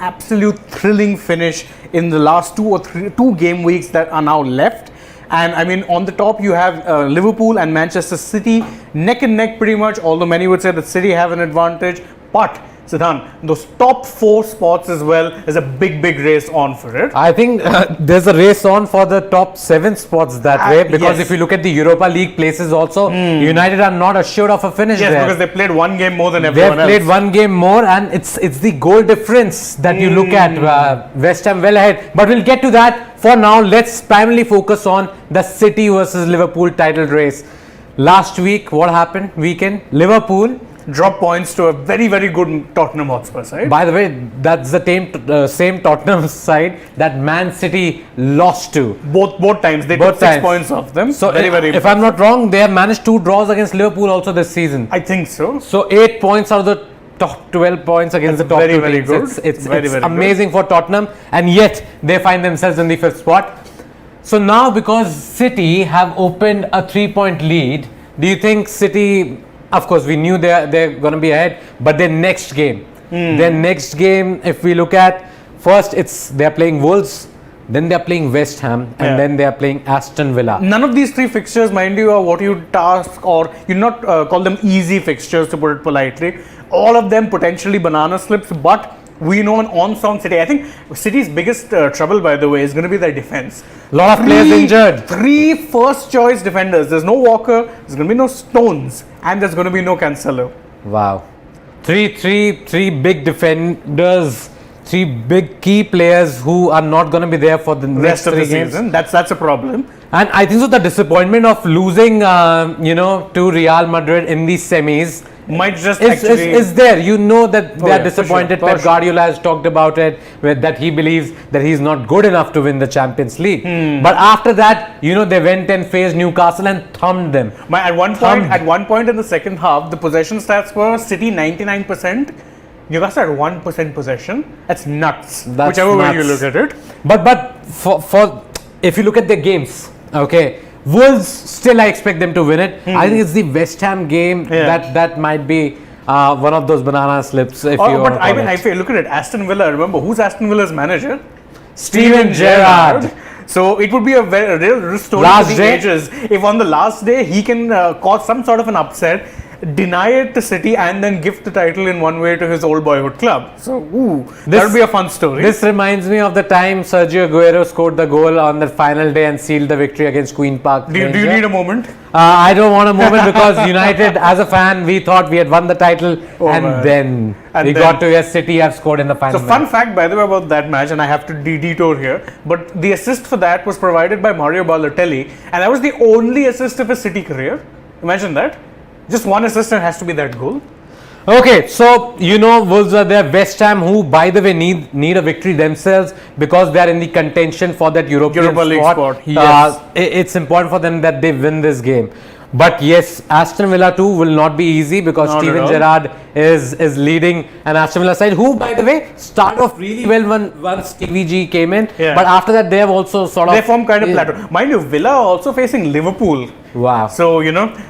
absolute thrilling finish in the last two game weeks that are now left. And I mean, on the top you have Liverpool and Manchester City neck and neck pretty much, although many would say that City have an advantage. But Siddhant, those top 4 spots as well, there's a big race on for it. I think there's a race on for the top 7 spots that way, because yes. if you look at the Europa League places also, United are not assured of a finish there. Yes, because they played one game more than everyone else. They've played one game more, and it's the goal difference that you look at. West Ham well ahead, but we'll get to that. For now, let's primarily focus on the City versus Liverpool title race. Last week, what happened? Weekend, Liverpool drop points to a very good Tottenham Hotspur side. By the way, that's the same Tottenham side that Man City lost to. Both times. They took 6 points off them. So very if I'm not wrong, they have managed 2 draws against Liverpool also this season. I think so. So 8 points out of the top 12 points against the top 2 teams. Very good. It's amazing for Tottenham, and yet they find themselves in the 5th spot. So now, because City have opened a 3-point lead, do you think City... Of course, we knew they're going to be ahead, but their next game, if we look at, first they're playing Wolves, then they're playing West Ham, and then they're playing Aston Villa. None of these 3 fixtures, mind you, are what you task, or you not call them easy fixtures, to put it politely. All of them potentially banana slips, but we know an on-song City. I think City's biggest trouble, by the way, is going to be their defense. A lot of players injured. 3 first-choice defenders. There's no Walker, there's going to be no Stones, and there's going to be no Cancelo. Wow. Three big defenders, 3 big key players who are not going to be there for the rest next of 3 the games. season. That's a problem. And I think so the disappointment of losing, to Real Madrid in the semis might just is there. You know that they are disappointed. For sure. Pep Guardiola has talked about it, that he believes that he's not good enough to win the Champions League. But after that, they went and faced Newcastle and thumped them. At one point in the second half, the possession stats were City 99%. Newcastle had 1% possession. That's nuts. Whichever way you look at it. But for if you look at their games, okay, Wolves, still I expect them to win it. I think it's the West Ham game that might be one of those banana slips. If you look at it, Aston Villa. Remember, who's Aston Villa's manager? Steven Gerrard. So it would be a real story for the ages if on the last day he can cause some sort of an upset, deny it to City, and then give the title in one way to his old boyhood club. So, that would be a fun story. This reminds me of the time Sergio Aguero scored the goal on the final day and sealed the victory against Queen Park. Do you need a moment? I don't want a moment, because United, as a fan, we thought we had won the title, then we got to hear City have scored in the final. So, fun fact, by the way, about that match, and I have to detour here, but the assist for that was provided by Mario Balotelli, and that was the only assist of his City career. Imagine that. Just one assist and has to be that goal. Okay, so Wolves are there. West Ham, who by the way need a victory themselves, because they are in the contention for that Europa League spot. Yes. It's important for them that they win this game. But yes, Aston Villa too will not be easy, because Steven Gerrard is leading an Aston Villa side, who by the way started off really well once TVG came in. But after that they have also they form kind of plateau. Mind you, Villa are also facing Liverpool. Wow. So,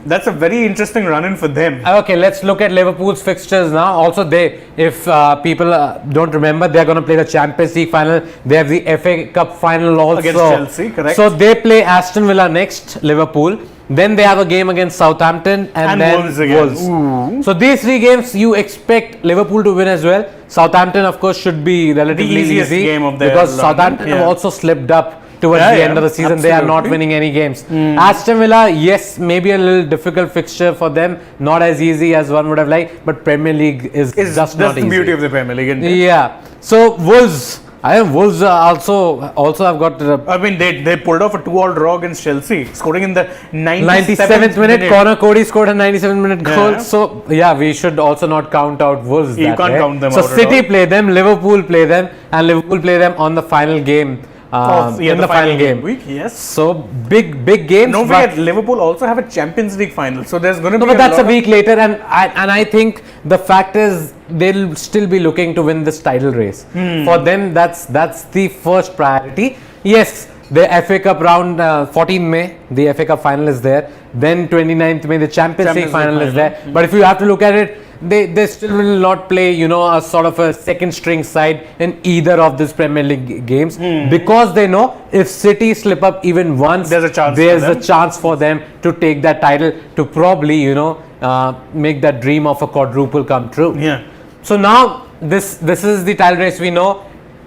that's a very interesting run-in for them. Okay, let's look at Liverpool's fixtures now. Also, if people don't remember, they're going to play the Champions League final. They have the FA Cup final also. Against Chelsea, correct. So, they play Aston Villa next, Liverpool. Then they have a game against Southampton and then Wolves again. So, these 3 games, you expect Liverpool to win as well. Southampton, of course, should be relatively the easiest easy, game of their because Southampton have also slipped up towards the end of the season. Absolutely. They are not winning any games. Aston Villa, yes, maybe a little difficult fixture for them, not as easy as one would have liked, but Premier League is just not easy. That's the beauty of the Premier League, isn't it? Yeah. So Wolves, Wolves also have got. They pulled off a 2-2 draw against Chelsea, scoring in the 97th minute. Connor Cody scored a 97-minute goal. So we should also not count out Wolves. You can't count them out. So City play them, Liverpool play them, and Liverpool play them on the final game. In the final game week, yes. So big games. Don't forget, Liverpool also have a Champions League final, so there's going to be. But that's a week later, and I think the fact is they'll still be looking to win this title race. For them, that's the first priority. Yes, the FA Cup round, 14 May, the FA Cup final is there. Then 29th May, the Champions League final is there. But if you have to look at it, they still will not play, a sort of a second string side in either of these Premier League games, because they know if City slip up even once, there's a chance for them to take that title, to probably, make that dream of a quadruple come true. Yeah. So now this is the title race we know.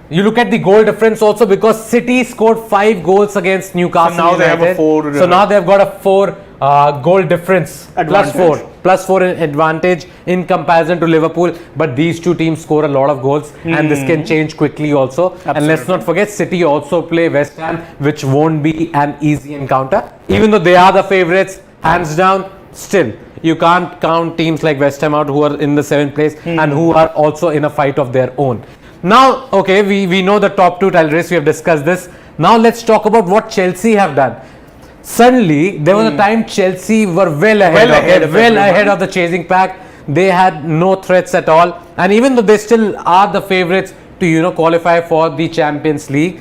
You look at the goal difference also, because City scored 5 goals against Newcastle So now United. they have a 4. So now they've got a 4 goal difference, Advantage. plus 4 advantage in comparison to Liverpool. But these two teams score a lot of goals, and this can change quickly also. Absolutely. And let's not forget, City also play West Ham, which won't be an easy encounter. Even though they are the favourites, hands down, still you can't count teams like West Ham out, who are in the 7th place and who are also in a fight of their own. Now, okay, we know the top 2 title race, we have discussed this. Now let's talk about what Chelsea have done. Suddenly, there was a time Chelsea were well ahead of the chasing pack. They had no threats at all. And even though they still are the favourites to, qualify for the Champions League,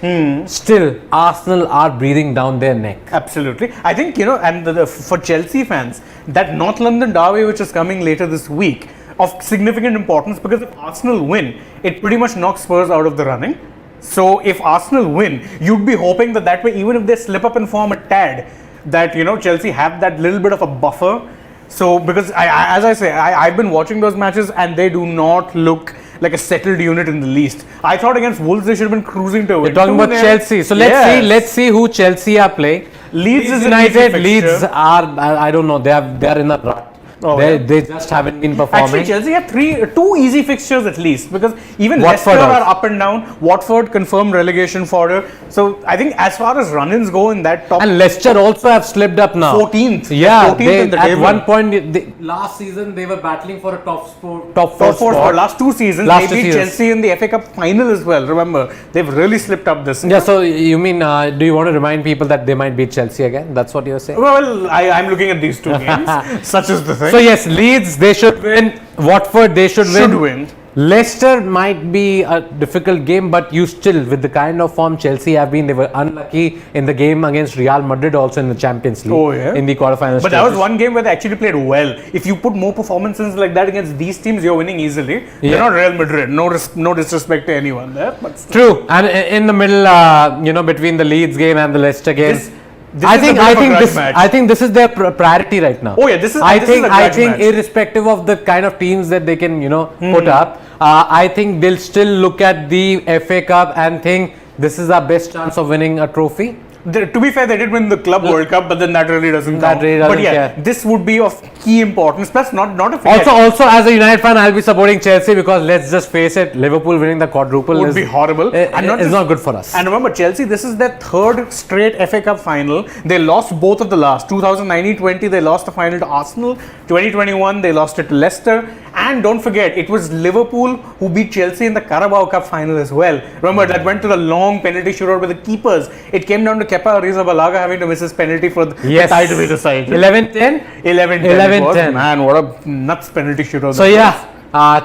still Arsenal are breathing down their neck. Absolutely. I think, and for Chelsea fans, that North London derby which is coming later this week, of significant importance, because if Arsenal win, it pretty much knocks Spurs out of the running. So if Arsenal win, you'd be hoping that way, even if they slip up and form a tad, that Chelsea have that little bit of a buffer. So because I've been watching those matches, and they do not look like a settled unit in the least. I thought against Wolves they should have been cruising to win. We're talking about Chelsea. So let's see who Chelsea are playing. Leeds is United. Leeds are, I don't know, they are in a rut. They just haven't been performing. Actually, Chelsea have 2 easy fixtures at least, because even Watford Leicester are up and down. Watford confirmed relegation fodder. So I think as far as run-ins go in that top, and Leicester also have slipped up now. 14th. Yeah, 14th in the at table. one point last season they were battling for a top 4 for spot. last 2 seasons. They beat Chelsea in the FA Cup final as well. Remember, they've really slipped up this. Yeah. So you mean, do you want to remind people that they might beat Chelsea again? That's what you're saying. Well, I'm looking at these 2 games. Such is the thing. So yes, Leeds, they should win. Watford, they should win. Leicester might be a difficult game, but you still, with the kind of form Chelsea have been, they were unlucky in the game against Real Madrid also in the Champions League, in the quarterfinals. But that was one game where they actually played well. If you put more performances like that against these teams, you're winning easily. They're not Real Madrid. No disrespect to anyone there. But true. And in the middle, between the Leeds game and the Leicester game, I think this is their priority right now. I think irrespective of the kind of teams that they can put up, I think they'll still look at the FA Cup and think this is our best chance of winning a trophy. To be fair, they did win the Club World Cup, but then that really doesn't count. This would be of key importance. Plus, not a also as a United fan, I'll be supporting Chelsea, because let's just face it, Liverpool winning the quadruple would be horrible. It's not good for us. And remember, Chelsea, this is their 3rd straight FA Cup final. They lost both of the last. 2019-20, they lost the final to Arsenal. 2021, they lost it to Leicester. And don't forget, it was Liverpool who beat Chelsea in the Carabao Cup final as well. Remember, that went to the long penalty shootout with the keepers. It came down to Kepa Arrizabalaga having to miss his penalty for the tie to be decided. 11-10? 11-10. Man, what a nuts penalty shootout. So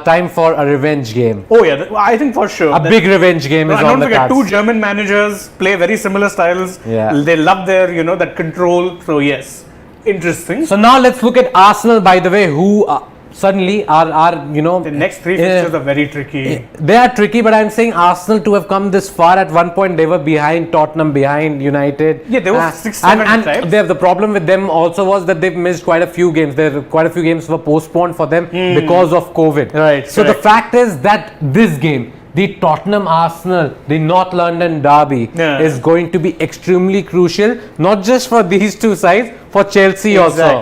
time for a revenge game. I think for sure. A big revenge game is on the cards. Don't forget, 2 German managers play very similar styles. They love their, that control. So yes, interesting. So now let's look at Arsenal, by the way, who suddenly are the next 3 fixtures are very tricky. They are tricky, but I'm saying Arsenal to have come this far. At one point they were behind Tottenham, behind United. Yeah, they were 6-7 times. The problem with them also was that they've missed quite a few games. Quite a few games were postponed for them because of COVID. Right. So the fact is that this game, the Tottenham Arsenal, the North London derby, is going to be extremely crucial, not just for these 2 sides, for Chelsea also.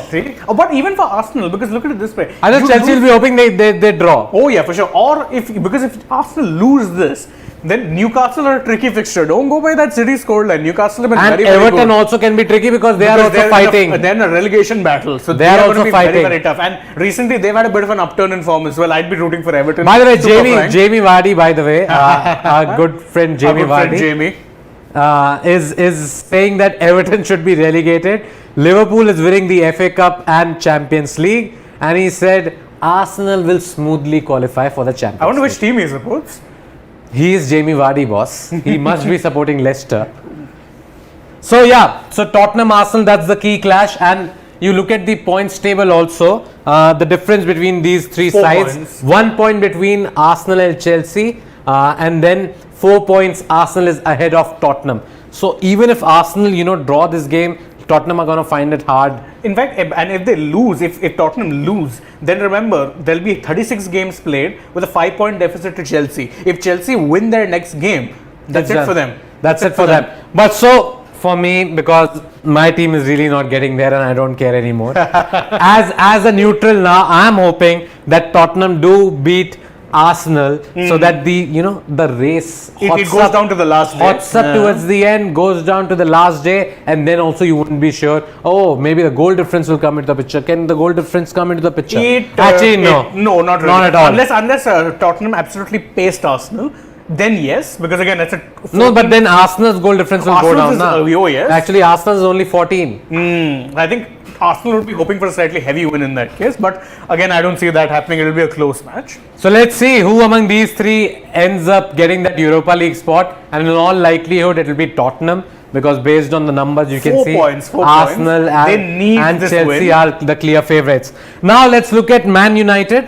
But even for Arsenal, because look at it this way. I think Chelsea will be hoping they draw. Oh yeah, for sure. Or if Arsenal lose this, then Newcastle are a tricky fixture. Don't go by that City scoreline. Newcastle have been very good. And Everton also can be tricky, because they are also fighting. They're in a relegation battle, so they are also going to be very, very tough. And recently they've had a bit of an upturn in form as well. I'd be rooting for Everton. By the way, Jamie Vardy, by the way, our good friend Jamie Vardy, is saying that Everton should be relegated. Liverpool is winning the FA Cup and Champions League, and he said Arsenal will smoothly qualify for the Champions League. I wonder which team he supports. He is Jamie Vardy, boss. He must be supporting Leicester. So Tottenham Arsenal, that's the key clash. And you look at the points table also, the difference between these three 4 sides, points. 1 point between Arsenal and Chelsea, and then 4 points Arsenal is ahead of Tottenham. So even if Arsenal, draw this game, Tottenham are going to find it hard. In fact, and if they lose, if Tottenham lose, then remember there'll be 36 games played with a 5-point deficit to Chelsea. If Chelsea win their next game, that's it for them. That's it for them. But so for me, because my team is really not getting there and I don't care anymore. as a neutral now, I'm hoping that Tottenham do beat Arsenal so that the race It goes down to the last day. hots up towards the end, goes down to the last day, and then also you wouldn't be sure, maybe the goal difference will come into the picture. Can the goal difference come into the picture? Actually, no. No, not really. Not at all. Unless Tottenham absolutely paced Arsenal, then yes, because again, that's a... No, but then Arsenal's goal difference will go down. Yes. Actually, Arsenal's only 14. I think Arsenal would be hoping for a slightly heavy win in that case, but again, I don't see that happening. It will be a close match. So let's see who among these three ends up getting that Europa League spot, and in all likelihood, it will be Tottenham, because based on the numbers you can see, 4 Arsenal points. and this Chelsea win. are the clear favourites. Now let's look at Man United.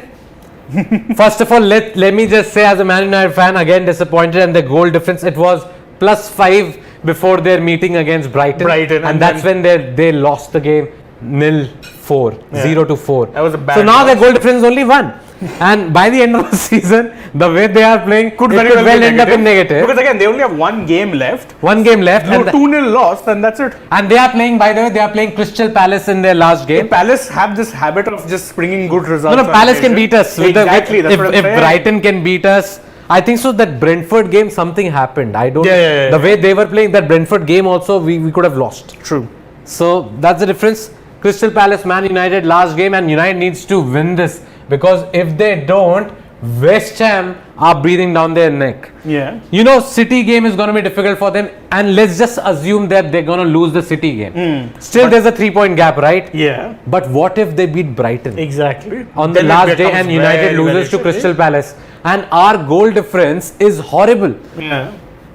First of all, let me just say, as a Man United fan, again disappointed, and the goal difference, it was +5 before their meeting against Brighton, and that's when they lost the game 0-4. That was a bad So now loss. their goal difference is only 1. And by the end of the season, the way they are playing, could very well end up in negative. Because again, they only have 1 game left. 1 game left. No, 2-0 lost, and that's it. And they are playing, by the way, they are playing Crystal Palace in their last game. Palace have this habit of just bringing good results. No, Palace can beat us. Exactly, that's what I'm if saying. Brighton can beat us, I think so. That Brentford game, something happened. I don't. Yeah. The way they were playing that Brentford game, also we could have lost. True. So that's the difference. Crystal Palace, Man United, last game, and United needs to win this, because if they don't, West Ham are breathing down their neck. Yeah. City game is going to be difficult for them, and let's just assume that they're going to lose the City game. Still, there's a 3-point gap, right? Yeah. But what if they beat Brighton Exactly. on the Then it last day, becomes and United very, loses very to tricky. Crystal Palace, and our goal difference is horrible. Yeah.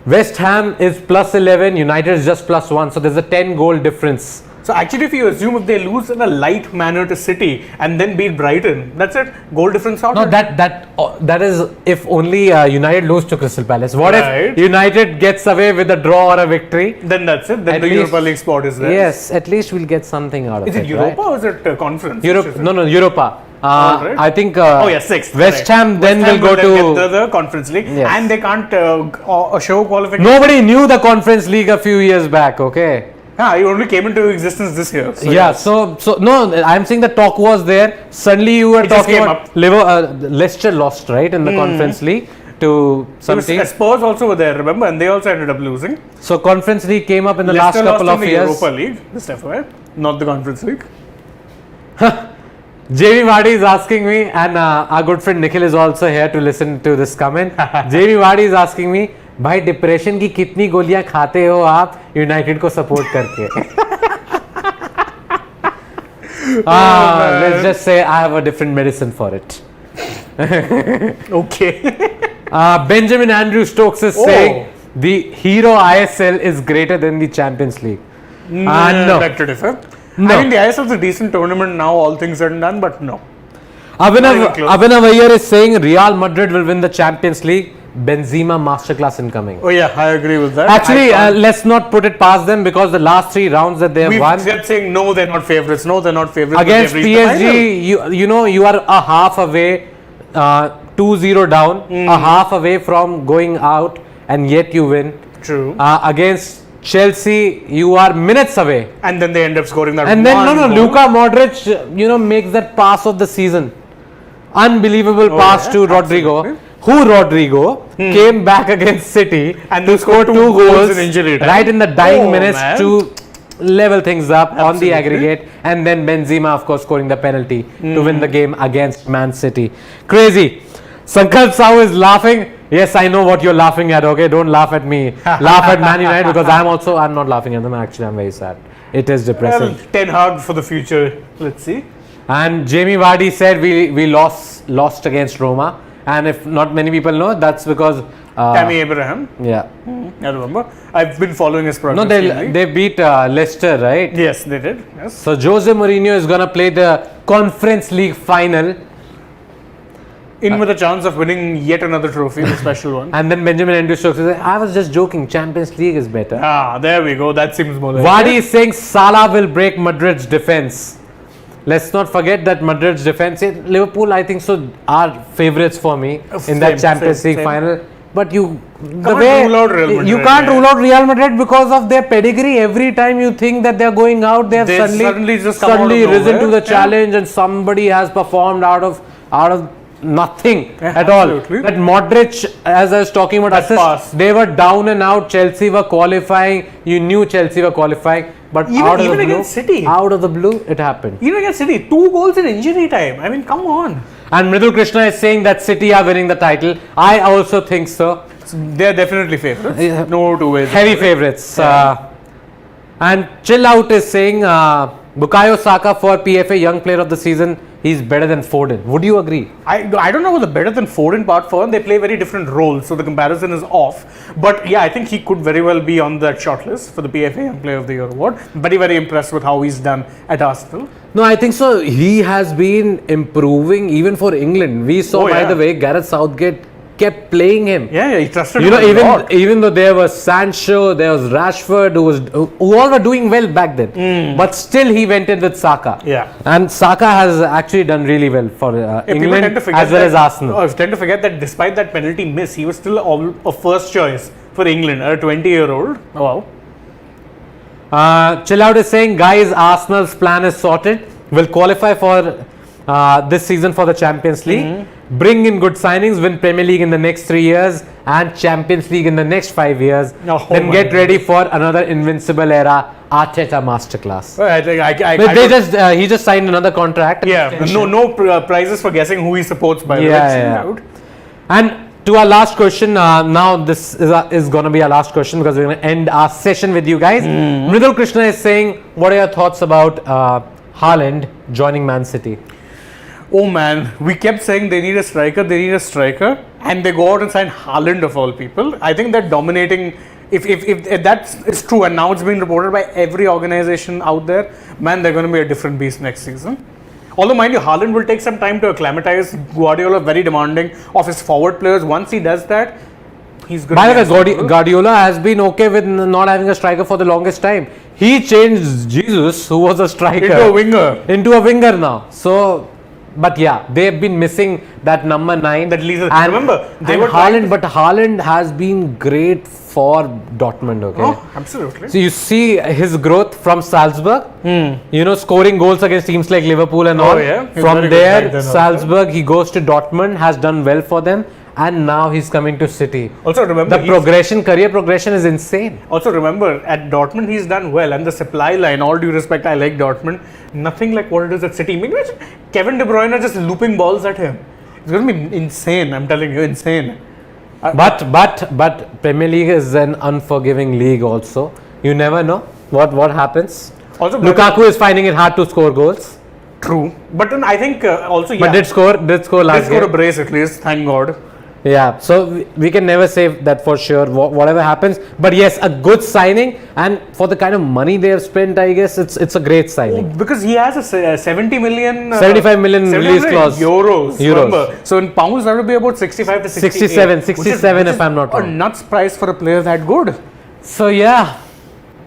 West Ham is +11, United is just +1, so there's a 10 goal difference. So actually, if you assume if they lose in a light manner to City and then beat Brighton, that's it. Goal difference out. No, that is if only United lose to Crystal Palace. What Right. if United gets away with a draw or a victory? Then that's it. Then At the least- Europa League spot is there. Yes, at least we'll get something out of Is it. it Europa right? or is it conference? Europe? Which is it? No, Europa. Right. I think. Oh yeah, 6th. West correct. Ham then West Ham will go get to. the Conference League, Yes. and they can't show qualification. Nobody knew the Conference League a few years back. Okay. It only came into existence this year. So Yeah, so no, I'm saying the talk was there. Suddenly you were It just talking came about up. Leicester lost, right, in the Conference League to some team. Spurs also were there, remember, and they also ended up losing. So Conference League came up in the Leicester last couple lost of in the years. Europa League, just FYI, not the Conference League. JV Vardy is asking me, and our good friend Nikhil is also here to listen to this comment. JV Vardy is asking me, भाई depression की कितनी गोलियां खाते हो आप United को support करके? Let's just say I have a different medicine for it. Okay. Benjamin Andrew Stokes is saying the Hero ISL is greater than the Champions League. No. That to differ. No. I mean, the ISL is a decent tournament now, all things said and done, but no. Abhinav Iyer is saying Real Madrid will win the Champions League. Benzema masterclass incoming. Oh yeah, I agree with that. Actually, let's not put it past them, because the last 3 rounds that they have We've won kept saying no, they're not favorites. No, they're not favorites. against but they've reached the final. PSG, you are a half away, 2-0 down, a half away from going out, and yet you win. True. Against Chelsea, you are minutes away. And then they end up scoring that And then one goal. Luka Modric, makes that pass of the season. Unbelievable pass to Rodrigo. Absolutely. Who Rodrigo came back against City And to they score scored 2 2 goals goals in injury time. right in the dying minutes man. to level things up on the Absolutely. aggregate, and then Benzema, of course, scoring the penalty to win the game against Man City. Crazy. Sankalp Sahu is laughing. Yes, I know what you're laughing at. Okay, don't laugh at me. Laugh at Man United, because I'm not laughing at them. Actually, I'm very sad. It is depressing. Well, Ten Hag for the future. Let's see. And Jamie Vardy said we lost against Roma, and if not many people know, that's because Tammy Abraham. Yeah. I remember. I've been following his progress. No, they beat Leicester, right? Yes, they did. Yes. So Jose Mourinho is gonna play the Conference League final, In with a chance of winning yet another trophy, the special one. and then Benjamin Andrew Stokes says, "I was just joking. Champions League is better." There we go. That seems more like Vardy is saying Salah will break Madrid's defense. Let's not forget that Madrid's defense, Liverpool, I think so, are favourites for me in that Champions League final. But you can't rule out Real Madrid because of their pedigree. Every time you think that they're going out, they have suddenly risen to the challenge, and somebody has performed out of nothing at all. That Modric, as I was talking about assists, they were down and out. Chelsea were qualifying. You knew Chelsea were qualifying, but even against City, out of the blue, it happened. Even against City, 2 goals in injury time. I mean, come on. And Mridul Krishna is saying that City are winning the title. I also think so. They're definitely favourites. No two ways. Heavy favourites. And Chill Out is saying Bukayo Saka for PFA Young Player of the Season. He's better than Foden. Would you agree? I don't know about the better than Foden part for him. They play very different roles, so the comparison is off. But yeah, I think he could very well be on that shortlist for the PFA Young Player of the Year award. Very, very impressed with how he's done at Arsenal. No, I think so. He has been improving even for England. We saw, by the way, Gareth Southgate kept playing him. Yeah, he trusted him. Even though there was Sancho, there was Rashford, who all were doing well back then. But still, he went in with Saka. Yeah. And Saka has actually done really well for England as well as Arsenal. I tend to forget that despite that penalty miss, he was still a first choice for England, a 20-year-old. Oh, wow. Chill Out is saying, guys, Arsenal's plan is sorted. Will qualify for this season for the Champions League. Bring in good signings, win Premier League in the next 3 years and Champions League in the next 5 years. Then get ready for another invincible era AajTak masterclass. He just signed another contract. Yeah, no prizes for guessing who he supports by the way. And to our last question, now this is going to be our last question because we're going to end our session with you guys. Mridul Krishna is saying, what are your thoughts about Haaland joining Man City? Oh man, we kept saying they need a striker, and they go out and sign Haaland of all people. I think they're dominating. If that is true, and now it's been reported by every organization out there, man, they're going to be a different beast next season. Although, mind you, Haaland will take some time to acclimatize. Guardiola very demanding of his forward players. Once he does that, he's good. By the way, Guardiola has been okay with not having a striker for the longest time. He changed Jesus, who was a striker, into a winger now. So. But yeah, they've been missing that number 9. That leader. Remember, Haaland has been great for Dortmund. Okay. Oh, absolutely. So you see his growth from Salzburg. Scoring goals against teams like Liverpool and all. Yeah. From there, Salzburg, he goes to Dortmund, has done well for them. And now he's coming to City. Also remember, career progression is insane. Also remember, at Dortmund he's done well, and the supply line, all due respect, I like Dortmund, nothing like what it is at City. Imagine Kevin De Bruyne just looping balls at him. It's going to be insane, I'm telling you, insane. But Premier League is an unforgiving league also. You never know what happens. Also, Lukaku is finding it hard to score goals. True. But then I think also, But did score last game. Did score a brace at least, thank God. Yeah, so we can never say that for sure, whatever happens. But yes, a good signing, and for the kind of money they have spent, I guess it's a great signing. Because he has a 75 million release clause. Euros. Remember. So in pounds, that would be about 65 to 67 if I'm not wrong. A nuts price for a player that good. So yeah,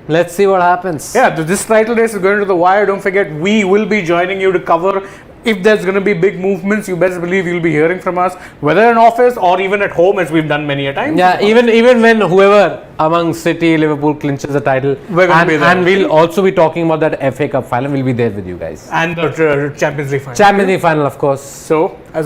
let's see what happens. Yeah, this title race is going to the wire. Don't forget, we will be joining you to cover. If there's going to be big movements, you best believe you'll be hearing from us, whether in office or even at home, as we've done many a time. Yeah, even when whoever among City, Liverpool clinches the title, we're going to be there. And we'll also be talking about that FA Cup final. We'll be there with you guys. And the Champions League final. Champions League final, of course. So, as